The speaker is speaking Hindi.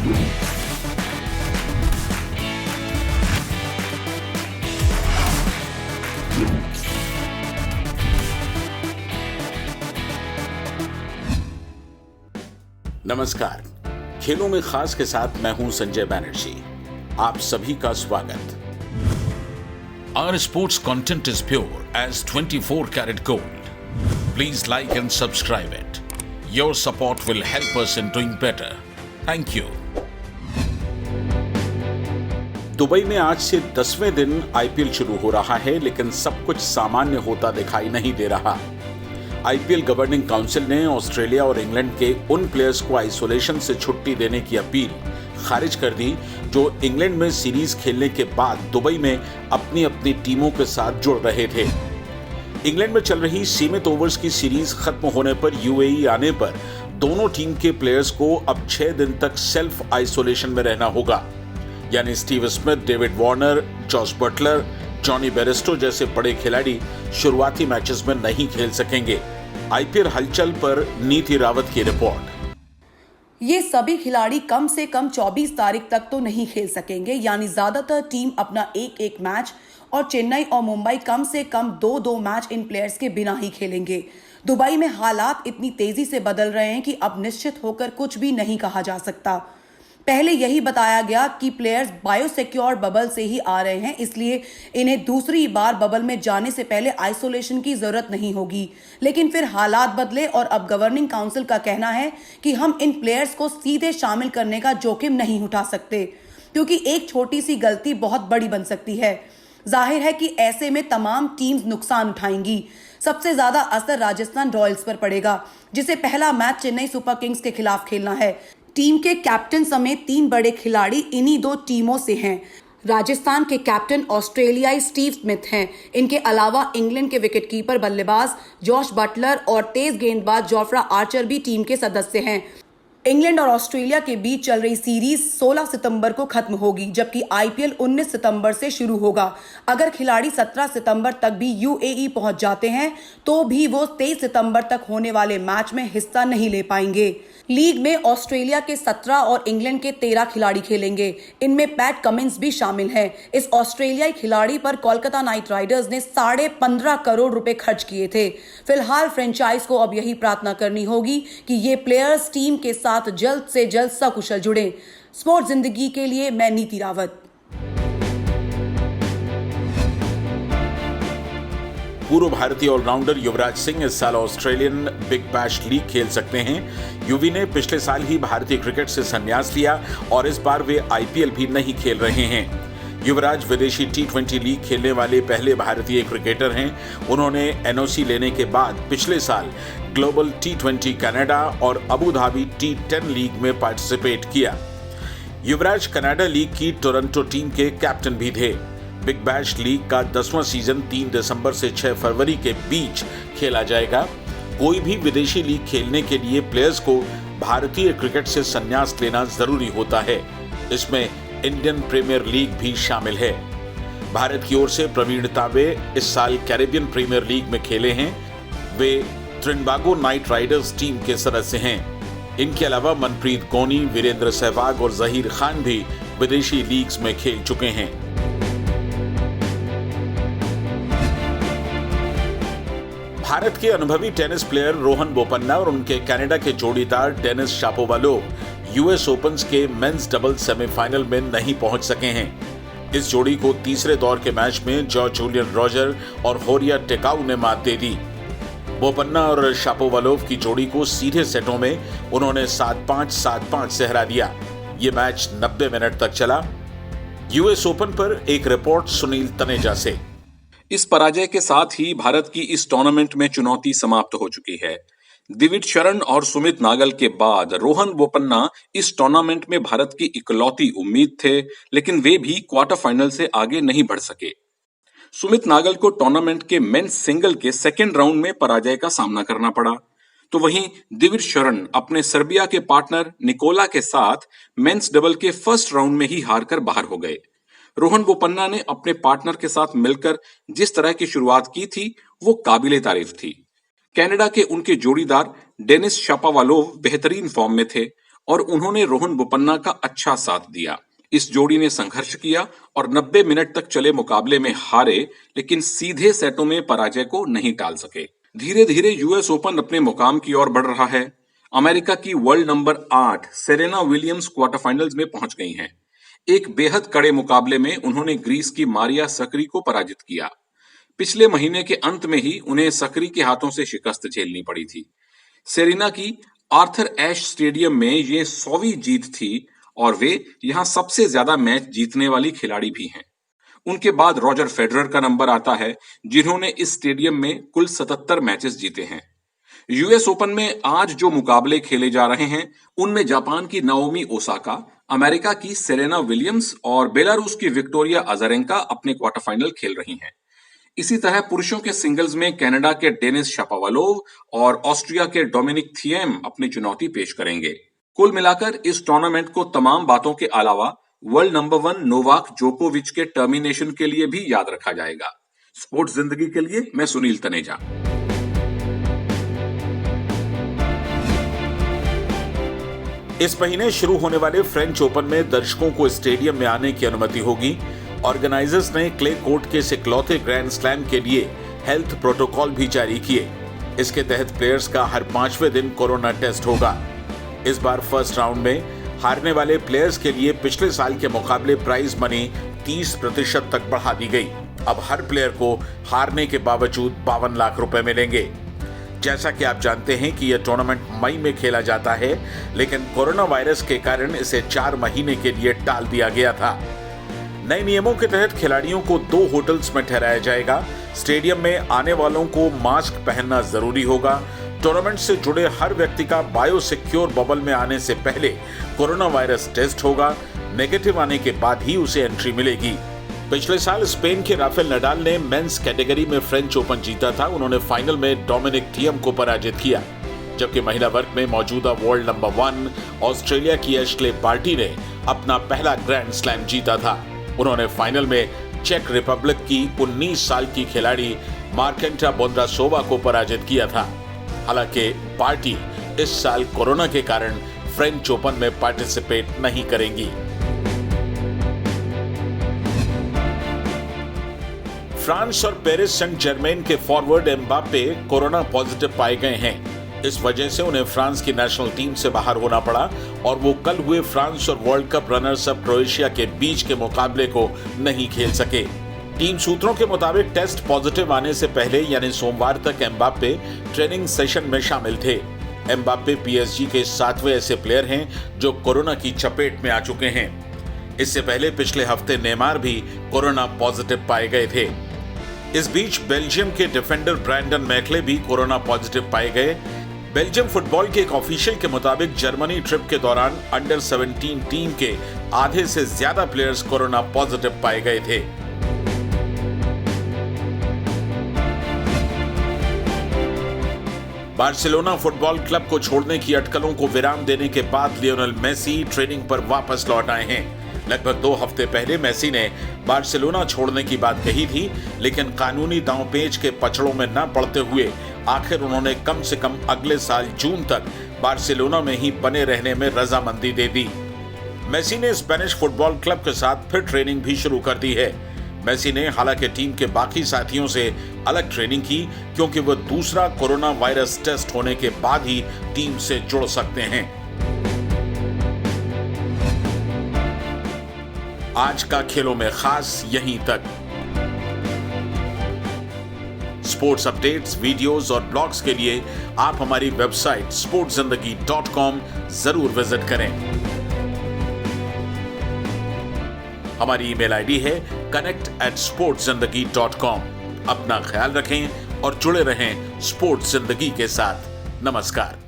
नमस्कार, खेलों में खास के साथ मैं हूं संजय बैनर्जी। आप सभी का स्वागत। Our sports content is pure as 24 karat gold. Please like and subscribe it. Your support will help us in doing better. Thank you. Dubai में आज से 10वें दिन आईपीएल शुरू हो रहा है, लेकिन सब कुछ सामान्य होता दिखाई नहीं दे रहा। आईपीएल गवर्निंग काउंसिल ने ऑस्ट्रेलिया और इंग्लैंड के उन प्लेयर्स को आइसोलेशन से छुट्टी देने की अपील खारिज कर दी जो इंग्लैंड में सीरीज खेलने के बाद दुबई में अपनी अपनी टीमों के साथ जुड़ रहे थे। इंग्लैंड में चल रही सीमित ओवर्स की सीरीज खत्म होने पर यूएई आने पर दोनों टीम के प्लेयर्स को अब 6 दिन तक सेल्फ आइसोलेशन में रहना होगा। यानी Steve Smith, David Warner, Jos Buttler, Jonny Bairstow जैसे बड़े खिलाड़ी शुरुआती मैचेस में नहीं खेल सकेंगे। आईपीएल हलचल पर नीति रावत की रिपोर्ट। ये सभी खिलाड़ी कम से कम 24 तारीख तक तो नहीं खेल सकेंगे, यानी ज्यादातर टीम अपना एक मैच और चेन्नई और मुंबई कम से कम 2 मैच इन प्लेयर्स के बिना ही खेलेंगे। दुबई में हालात इतनी तेजी से बदल रहे हैं कि अब निश्चित होकर कुछ भी नहीं कहा जा सकता। पहले यही बताया गया कि प्लेयर्स बायोसिक्योर बबल से ही आ रहे हैं, इसलिए इन्हें दूसरी बार बबल में जाने से पहले आइसोलेशन की जरूरत नहीं होगी। लेकिन फिर हालात बदले और अब गवर्निंग काउंसिल का कहना है कि हम इन प्लेयर्स को सीधे शामिल करने का जोखिम नहीं उठा सकते, क्योंकि एक छोटी सी गलती बहुत बड़ी बन सकती है। जाहिर है कि ऐसे में तमाम टीम्स नुकसान उठाएंगी। सबसे ज्यादा असर राजस्थान रॉयल्स पर पड़ेगा, जिसे पहला मैच चेन्नई सुपर किंग्स के खिलाफ खेलना है। टीम के कैप्टन समेत 3 बड़े खिलाड़ी इन्हीं 2 टीमों से हैं। राजस्थान के कैप्टन ऑस्ट्रेलियाई स्टीव स्मिथ हैं। इनके अलावा इंग्लैंड के विकेटकीपर बल्लेबाज जॉश बटलर और तेज गेंदबाज जोफ्रा आर्चर भी टीम के सदस्य हैं। इंग्लैंड और ऑस्ट्रेलिया के बीच चल रही सीरीज 16 सितंबर को खत्म होगी, जबकि आईपीएल 19 सितंबर से शुरू होगा। अगर खिलाड़ी 17 सितंबर तक भी यूएई पहुंच जाते हैं तो भी वो 23 सितंबर तक होने वाले मैच में हिस्सा नहीं ले पाएंगे। लीग में ऑस्ट्रेलिया के 17 और इंग्लैंड के 13 खिलाड़ी खेलेंगे। इनमें पैट कमिंस भी शामिल हैं। इस ऑस्ट्रेलियाई खिलाड़ी पर कोलकाता नाइट राइडर्स ने 15.5 करोड़ रुपए खर्च किए थे। फिलहाल फ्रेंचाइज को अब यही प्रार्थना करनी होगी कि ये प्लेयर्स टीम के साथ जल्द से जल्द सकुशल जुड़े। स्पोर्ट्स जिंदगी के लिए मैं नीति रावत। पूर्व भारतीय ऑलराउंडर युवराज सिंह इस साल ऑस्ट्रेलियन बिग बैश लीग खेल सकते हैं। युवी ने पिछले साल ही भारतीय क्रिकेट से संन्यास लिया और इस बार वे आईपीएल भी नहीं खेल रहे हैं। युवराज विदेशी टी20 लीग खेलने वाले पहले भारतीय क्रिकेटर हैं। उन्होंने एनओसी लेने के बाद पिछले साल ग्लोबल टी20 कनाडा और अबू धाबी टी10 लीग में पार्टिसिपेट किया। युवराज कनाडा लीग की टोरंटो टीम के कैप्टन भी थे। बिग बैश लीग का 10वां सीजन 3 दिसंबर से 6 फरवरी के बीच खेला जाएगा। कोई भी विदेशी लीग खेलने के लिए प्लेयर्स को भारतीय क्रिकेट से संन्यास लेना जरूरी होता है। इसमें इंडियन प्रीमियर लीग भी शामिल है। भारत की ओर से प्रवीण ताबे इस साल कैरेबियन प्रीमियर लीग में खेले हैं। वे त्रिनबागो नाइट राइडर्स टीम के सदस्य हैं। इनके अलावा मनप्रीत गोनी, वीरेंद्र सहवाग और जहीर खान भी विदेशी लीग्स में खेल चुके हैं। भारत के अनुभवी टेनिस प्लेयर रोहन बोपन्ना और उनके कनाडा के जोड़ीदार डेनिस शापोवालोव यूएस ओपन के मेंस डबल सेमीफाइनल में नहीं पहुंच सके हैं। इस जोड़ी को तीसरे दौर के मैच में जूलियन रॉजर और होरिया टेकाउ ने मात दे दी। बोपन्ना और शापोवालोव की जोड़ी को सीधे सेटों में उन्होंने 7-5, 7-5 से हरा दिया। ये मैच 90 मिनट तक चला। यूएस ओपन पर एक रिपोर्ट सुनील तनेजा से। इस पराजय के साथ ही भारत की इस टूर्नामेंट में चुनौती समाप्त हो चुकी है। दिविज शरण और सुमित नागल के बाद रोहन बोपन्ना इस टूर्नामेंट में भारत की इकलौती उम्मीद थे, लेकिन वे भी क्वार्टर फाइनल से आगे नहीं बढ़ सके। सुमित नागल को टूर्नामेंट के मेंस सिंगल के सेकेंड राउंड में पराजय का सामना करना पड़ा, तो वहीं दिविज शरण अपने सर्बिया के पार्टनर निकोला के साथ मेंस डबल के फर्स्ट राउंड में ही हारकर बाहर हो गए। रोहन बोपन्ना ने अपने पार्टनर के साथ मिलकर जिस तरह की शुरुआत की थी वो काबिले तारीफ थी। कनाडा के उनके जोड़ीदार डेनिस शापोवालोव बेहतरीन फॉर्म में थे और उन्होंने रोहन बोपन्ना का अच्छा साथ दिया। इस जोड़ी ने संघर्ष किया और 90 मिनट तक चले मुकाबले में हारे, लेकिन सीधे सेटों में पराजय को नहीं टाल सके। धीरे धीरे यूएस ओपन अपने मुकाम की ओर बढ़ रहा है। अमेरिका की world number 8 Serena Williams quarter finals में पहुंच गई हैं। एक बेहद कड़े मुकाबले में उन्होंने ग्रीस की मारिया सक्री को पराजित किया। पिछले महीने के अंत में ही उन्हें सक्री के हाथों से शिकस्त झेलनी पड़ी थी। सेरेना की आर्थर एश स्टेडियम में ये 100वीं जीत थी और वे यहां सबसे ज्यादा मैच जीतने वाली खिलाड़ी भी हैं। उनके बाद रॉजर फेडरर का नंबर आता है, जिन्होंने इस स्टेडियम में कुल 77 मैचेस जीते हैं। यूएस ओपन में आज जो मुकाबले खेले जा रहे हैं, उनमें जापान की नाओमी ओसाका, अमेरिका की सेरेना विलियम्स और बेलारूस की विक्टोरिया अजारेंका अपने क्वार्टर फाइनल खेल रही हैं। इसी तरह पुरुषों के सिंगल्स में कनाडा के डेनिस शापोवालोव और ऑस्ट्रिया के डोमिनिक थिएम अपनी चुनौती पेश करेंगे। कुल मिलाकर इस टूर्नामेंट को तमाम बातों के अलावा वर्ल्ड नंबर 1 नोवाक जोकोविच के टर्मिनेशन के लिए भी याद रखा जाएगा। स्पोर्ट्स जिंदगी के लिए मैं सुनील तनेजा। इस महीने शुरू होने वाले फ्रेंच ओपन में दर्शकों को स्टेडियम में आने की अनुमति होगी। ऑर्गेनाइजर्स ने क्ले कोर्ट के इस इकलौते ग्रैंड स्लैम के लिए हेल्थ प्रोटोकॉल भी जारी किए। इसके तहत प्लेयर्स का हर 5वें दिन कोरोना टेस्ट होगा। इस बार फर्स्ट राउंड में हारने वाले प्लेयर्स के लिए पिछले साल के मुकाबले प्राइज मनी 30% तक बढ़ा दी गई। अब हर प्लेयर को हारने के बावजूद 52 लाख रुपए मिलेंगे। जैसा कि आप जानते हैं कि यह टूर्नामेंट मई में खेला जाता है, लेकिन कोरोना वायरस के कारण इसे 4 महीने के लिए टाल दिया गया था। नए नियमों के तहत खिलाड़ियों को 2 होटल्स में ठहराया जाएगा। स्टेडियम में आने वालों को मास्क पहनना जरूरी होगा। टूर्नामेंट से जुड़े हर व्यक्ति का बायोसिक्योर बबल में आने से पहले कोरोना वायरस टेस्ट होगा। नेगेटिव आने के बाद ही उसे एंट्री मिलेगी। पिछले साल स्पेन के राफेल नडाल ने मेंस कैटेगरी में फ्रेंच ओपन जीता था। उन्होंने फाइनल में डोमिनिक थिएम को पराजित किया, जबकि महिला वर्ग में मौजूदा वर्ल्ड नंबर 1 ऑस्ट्रेलिया की एश्ले बार्टी ने अपना पहला ग्रैंड स्लैम जीता था। उन्होंने फाइनल में चेक रिपब्लिक की 19 साल की खिलाड़ी मार्केंटा बोंद्रासोवा को पराजित किया था। हालांकि बार्टी इस साल कोरोना के कारण फ्रेंच ओपन में पार्टिसिपेट नहीं करेंगी। फ्रांस और पेरिस सेंट जर्मेन के फॉरवर्ड एम्बाप्पे कोरोना पॉजिटिव पाए गए हैं। इस वजह से उन्हें फ्रांस की नेशनल टीम से बाहर होना पड़ा और वो कल हुए फ्रांस और world cup runners up Croatia के बीच के मुकाबले को नहीं खेल सके। टीम सूत्रों के मुताबिक टेस्ट पॉजिटिव आने से पहले यानी सोमवार तक एम्बाप्पे ट्रेनिंग सेशन में शामिल थे। एम्बाप्पे पीएसजी के 7वें ऐसे प्लेयर हैं जो कोरोना की चपेट में आ चुके हैं। इससे पहले पिछले हफ्ते नेमार भी कोरोना पॉजिटिव पाए गए थे। इस बीच बेल्जियम के डिफेंडर ब्रैंडन मैकले भी कोरोना पॉजिटिव पाए गए। बेल्जियम फुटबॉल के एक ऑफिशियल के मुताबिक जर्मनी ट्रिप के दौरान अंडर 17 टीम के आधे से ज्यादा प्लेयर्स कोरोना पॉजिटिव पाए गए थे। बार्सिलोना फुटबॉल क्लब को छोड़ने की अटकलों को विराम देने के बाद लियोनेल मेसी ट्रेनिंग पर वापस लौट आए हैं। लगभग 2 हफ्ते पहले मेसी ने बार्सिलोना छोड़ने की बात कही थी, लेकिन कानूनी दांवपेच के पचड़ों में न पड़ते हुए आखिर उन्होंने कम से कम अगले साल जून तक बार्सिलोना में ही बने रहने में रजामंदी दे दी। मेसी ने स्पेनिश फुटबॉल क्लब के साथ फिर ट्रेनिंग भी शुरू कर दी है। मेसी ने हालांकि टीम के बाकी साथियों से अलग ट्रेनिंग की, क्योंकि वह दूसरा कोरोना वायरस टेस्ट होने के बाद ही टीम से जुड़ सकते हैं। आज का खेलों में खास यहीं तक। स्पोर्ट्स अपडेट्स, वीडियोस और ब्लॉग्स के लिए आप हमारी वेबसाइट sportszindagi.com जरूर विजिट करें। हमारी ईमेल आईडी है connect@sportszindagi.com। अपना ख्याल रखें और जुड़े रहें स्पोर्ट्स जिंदगी के साथ। नमस्कार।